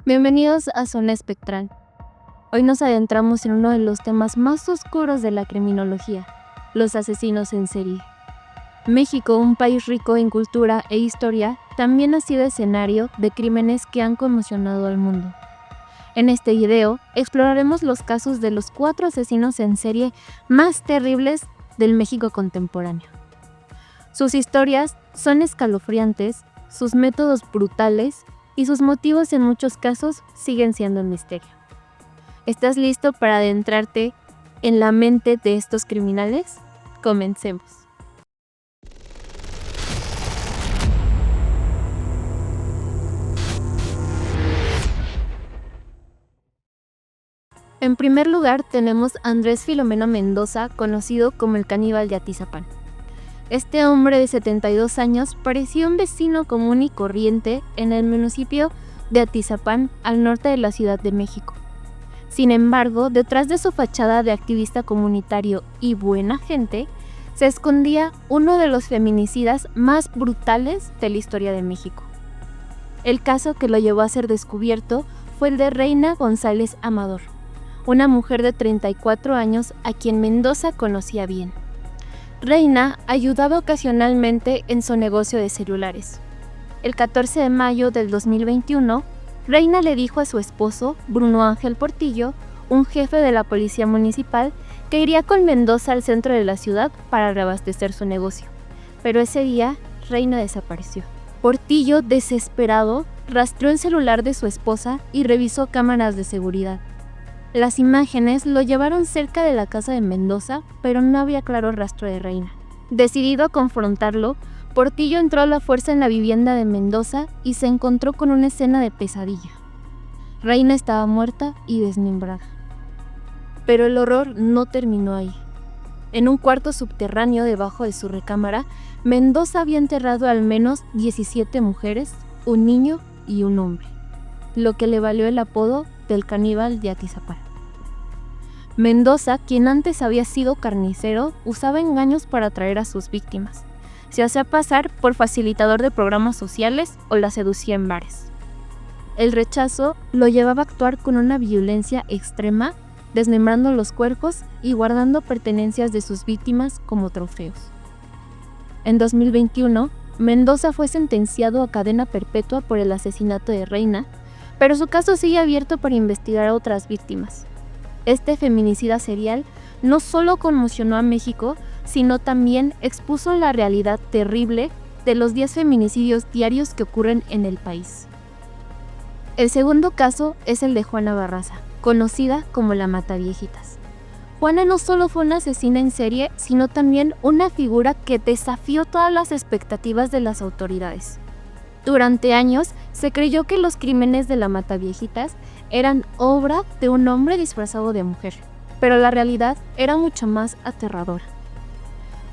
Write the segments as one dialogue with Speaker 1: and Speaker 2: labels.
Speaker 1: Bienvenidos a Zona Espectral. Hoy nos adentramos en uno de los temas más oscuros de la criminología, los asesinos en serie. México, un país rico en cultura e historia, también ha sido escenario de crímenes que han conmocionado al mundo. En este video exploraremos los casos de los 4 asesinos en serie más terribles del México contemporáneo. Sus historias son escalofriantes, sus métodos brutales y sus motivos en muchos casos siguen siendo un misterio. ¿Estás listo para adentrarte en la mente de estos criminales? Comencemos. En primer lugar tenemos a Andrés Filomeno Mendoza, conocido como el caníbal de Atizapán. Este hombre de 72 años parecía un vecino común y corriente en el municipio de Atizapán, al norte de la Ciudad de México. Sin embargo, detrás de su fachada de activista comunitario y buena gente, se escondía uno de los feminicidas más brutales de la historia de México. El caso que lo llevó a ser descubierto fue el de Reina González Amador, una mujer de 34 años a quien Mendoza conocía bien. Reina ayudaba ocasionalmente en su negocio de celulares. El 14 de mayo del 2021, Reina le dijo a su esposo, Bruno Ángel Portillo, un jefe de la policía municipal, que iría con Mendoza al centro de la ciudad para reabastecer su negocio. Pero ese día, Reina desapareció. Portillo, desesperado, rastreó el celular de su esposa y revisó cámaras de seguridad. Las imágenes lo llevaron cerca de la casa de Mendoza, pero no había claro rastro de Reina. Decidido a confrontarlo, Portillo entró a la fuerza en la vivienda de Mendoza y se encontró con una escena de pesadilla. Reina estaba muerta y desmembrada. Pero el horror no terminó ahí. En un cuarto subterráneo debajo de su recámara, Mendoza había enterrado al menos 17 mujeres, un niño y un hombre, lo que le valió el apodo del caníbal de Atizapán. Mendoza, quien antes había sido carnicero, usaba engaños para atraer a sus víctimas. Se hacía pasar por facilitador de programas sociales o la seducía en bares. El rechazo lo llevaba a actuar con una violencia extrema, desmembrando los cuerpos y guardando pertenencias de sus víctimas como trofeos. En 2021, Mendoza fue sentenciado a cadena perpetua por el asesinato de Reina, pero su caso sigue abierto para investigar a otras víctimas. Este feminicida serial no solo conmocionó a México, sino también expuso la realidad terrible de los 10 feminicidios diarios que ocurren en el país. El segundo caso es el de Juana Barraza, conocida como la Mataviejitas. Juana no solo fue una asesina en serie, sino también una figura que desafió todas las expectativas de las autoridades. Durante años se creyó que los crímenes de la Mataviejitas eran obra de un hombre disfrazado de mujer, pero la realidad era mucho más aterradora.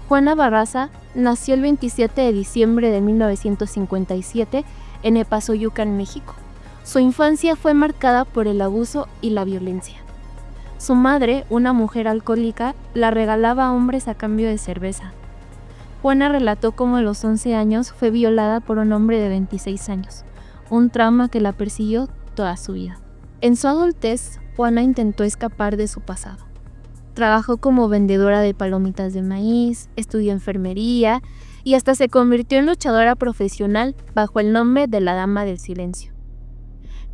Speaker 1: Juana Barraza nació el 27 de diciembre de 1957 en Epazoyucan, México. Su infancia fue marcada por el abuso y la violencia. Su madre, una mujer alcohólica, la regalaba a hombres a cambio de cerveza. Juana relató cómo a los 11 años fue violada por un hombre de 26 años, un trauma que la persiguió toda su vida. En su adultez, Juana intentó escapar de su pasado. Trabajó como vendedora de palomitas de maíz, estudió enfermería y hasta se convirtió en luchadora profesional bajo el nombre de la Dama del Silencio.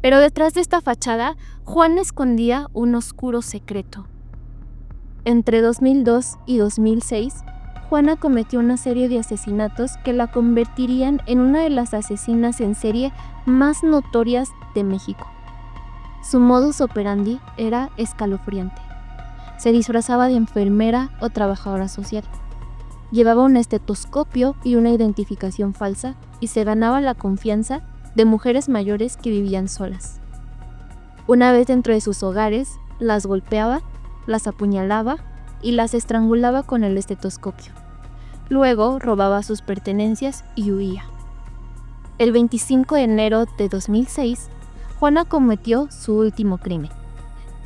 Speaker 1: Pero detrás de esta fachada, Juana escondía un oscuro secreto. Entre 2002 y 2006, Juana cometió una serie de asesinatos que la convertirían en una de las asesinas en serie más notorias de México. Su modus operandi era escalofriante. Se disfrazaba de enfermera o trabajadora social. Llevaba un estetoscopio y una identificación falsa y se ganaba la confianza de mujeres mayores que vivían solas. Una vez dentro de sus hogares, las golpeaba, las apuñalaba y las estrangulaba con el estetoscopio. Luego robaba sus pertenencias y huía. El 25 de enero de 2006, Juana cometió su último crimen.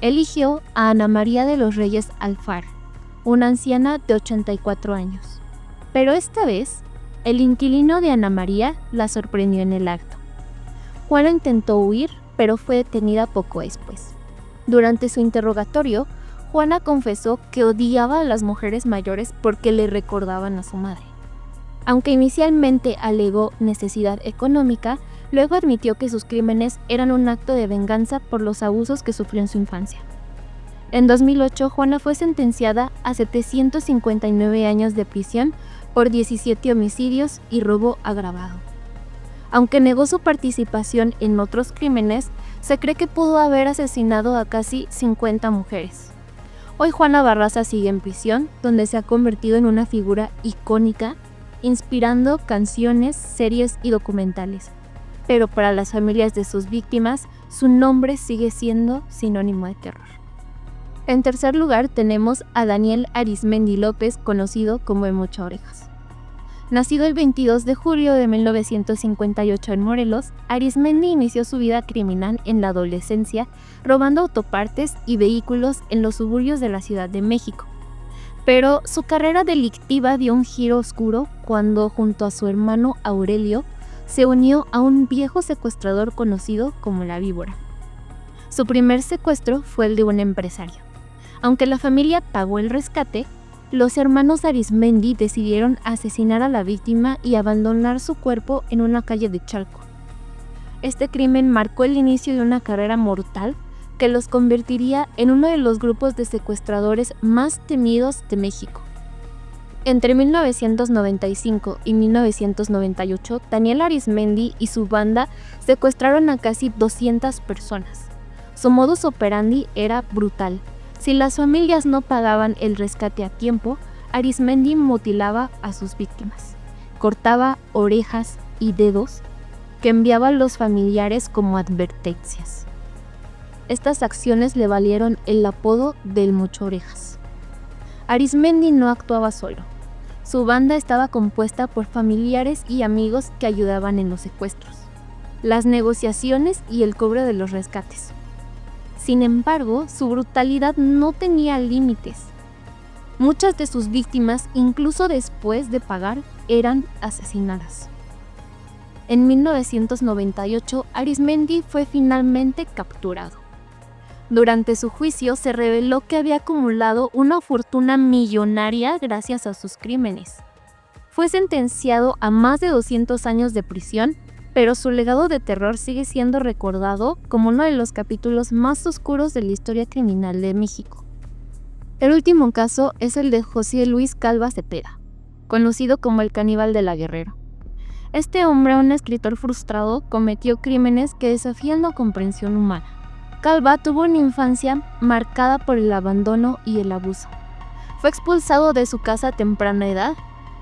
Speaker 1: Eligió a Ana María de los Reyes Alfar, una anciana de 84 años. Pero esta vez, el inquilino de Ana María la sorprendió en el acto. Juana intentó huir, pero fue detenida poco después. Durante su interrogatorio, Juana confesó que odiaba a las mujeres mayores porque le recordaban a su madre. Aunque inicialmente alegó necesidad económica, luego admitió que sus crímenes eran un acto de venganza por los abusos que sufrió en su infancia. En 2008, Juana fue sentenciada a 759 años de prisión por 17 homicidios y robo agravado. Aunque negó su participación en otros crímenes, se cree que pudo haber asesinado a casi 50 mujeres. Hoy Juana Barraza sigue en prisión, donde se ha convertido en una figura icónica, inspirando canciones, series y documentales. Pero para las familias de sus víctimas, su nombre sigue siendo sinónimo de terror. En tercer lugar tenemos a Daniel Arizmendi López, conocido como el Mocha Orejas. Nacido el 22 de julio de 1958 en Morelos, Arizmendi inició su vida criminal en la adolescencia, robando autopartes y vehículos en los suburbios de la Ciudad de México. Pero su carrera delictiva dio un giro oscuro cuando, junto a su hermano Aurelio, se unió a un viejo secuestrador conocido como la Víbora. Su primer secuestro fue el de un empresario. Aunque la familia pagó el rescate, los hermanos Arizmendi decidieron asesinar a la víctima y abandonar su cuerpo en una calle de Chalco. Este crimen marcó el inicio de una carrera mortal que los convertiría en uno de los grupos de secuestradores más temidos de México. Entre 1995 y 1998, Daniel Arizmendi y su banda secuestraron a casi 200 personas. Su modus operandi era brutal. Si las familias no pagaban el rescate a tiempo, Arizmendi mutilaba a sus víctimas. Cortaba orejas y dedos que enviaba a los familiares como advertencias. Estas acciones le valieron el apodo del Mocha Orejas. Arizmendi no actuaba solo. Su banda estaba compuesta por familiares y amigos que ayudaban en los secuestros, las negociaciones y el cobro de los rescates. Sin embargo, su brutalidad no tenía límites. Muchas de sus víctimas, incluso después de pagar, eran asesinadas. En 1998, Arizmendi fue finalmente capturado. Durante su juicio se reveló que había acumulado una fortuna millonaria gracias a sus crímenes. Fue sentenciado a más de 200 años de prisión, pero su legado de terror sigue siendo recordado como uno de los capítulos más oscuros de la historia criminal de México. El último caso es el de José Luis Calva Cepeda, conocido como el Caníbal de la Guerrero. Este hombre, un escritor frustrado, cometió crímenes que desafían la comprensión humana. Calva tuvo una infancia marcada por el abandono y el abuso. Fue expulsado de su casa a temprana edad,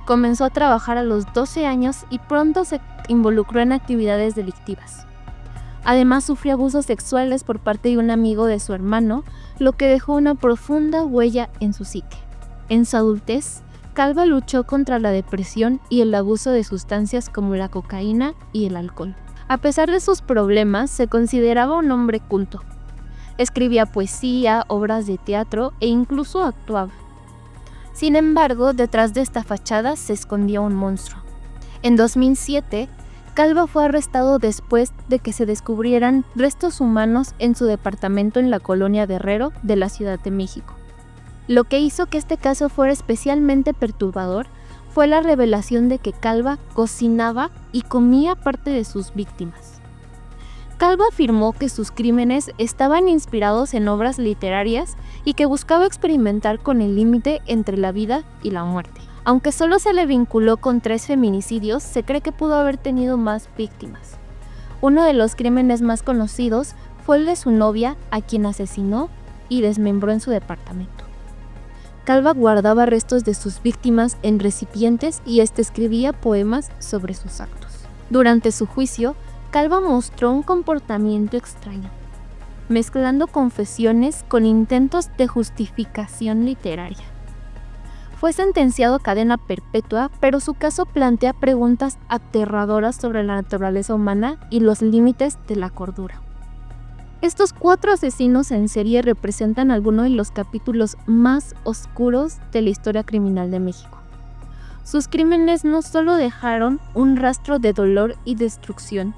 Speaker 1: comenzó a trabajar a los 12 años y pronto se involucró en actividades delictivas. Además, sufrió abusos sexuales por parte de un amigo de su hermano, lo que dejó una profunda huella en su psique. En su adultez, Calva luchó contra la depresión y el abuso de sustancias como la cocaína y el alcohol. A pesar de sus problemas, se consideraba un hombre culto. Escribía poesía, obras de teatro e incluso actuaba. Sin embargo, detrás de esta fachada se escondía un monstruo. En 2007, Calva fue arrestado después de que se descubrieran restos humanos en su departamento en la colonia Guerrero de la Ciudad de México. Lo que hizo que este caso fuera especialmente perturbador fue la revelación de que Calva cocinaba y comía parte de sus víctimas. Calva afirmó que sus crímenes estaban inspirados en obras literarias y que buscaba experimentar con el límite entre la vida y la muerte. Aunque solo se le vinculó con 3 feminicidios, se cree que pudo haber tenido más víctimas. Uno de los crímenes más conocidos fue el de su novia, a quien asesinó y desmembró en su departamento. Calva guardaba restos de sus víctimas en recipientes y escribía poemas sobre sus actos. Durante su juicio, Calva mostró un comportamiento extraño, mezclando confesiones con intentos de justificación literaria. Fue sentenciado a cadena perpetua, pero su caso plantea preguntas aterradoras sobre la naturaleza humana y los límites de la cordura. Estos 4 asesinos en serie representan algunos de los capítulos más oscuros de la historia criminal de México. Sus crímenes no solo dejaron un rastro de dolor y destrucción,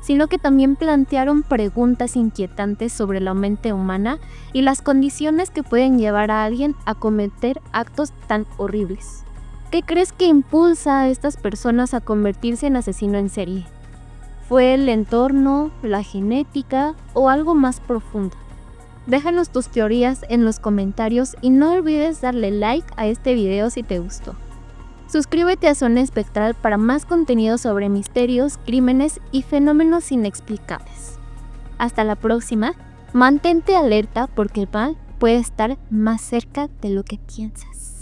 Speaker 1: sino que también plantearon preguntas inquietantes sobre la mente humana y las condiciones que pueden llevar a alguien a cometer actos tan horribles. ¿Qué crees que impulsa a estas personas a convertirse en asesino en serie? ¿Fue el entorno, la genética o algo más profundo? Déjanos tus teorías en los comentarios y no olvides darle like a este video si te gustó. Suscríbete a Zona Espectral para más contenido sobre misterios, crímenes y fenómenos inexplicables. Hasta la próxima, mantente alerta porque el mal puede estar más cerca de lo que piensas.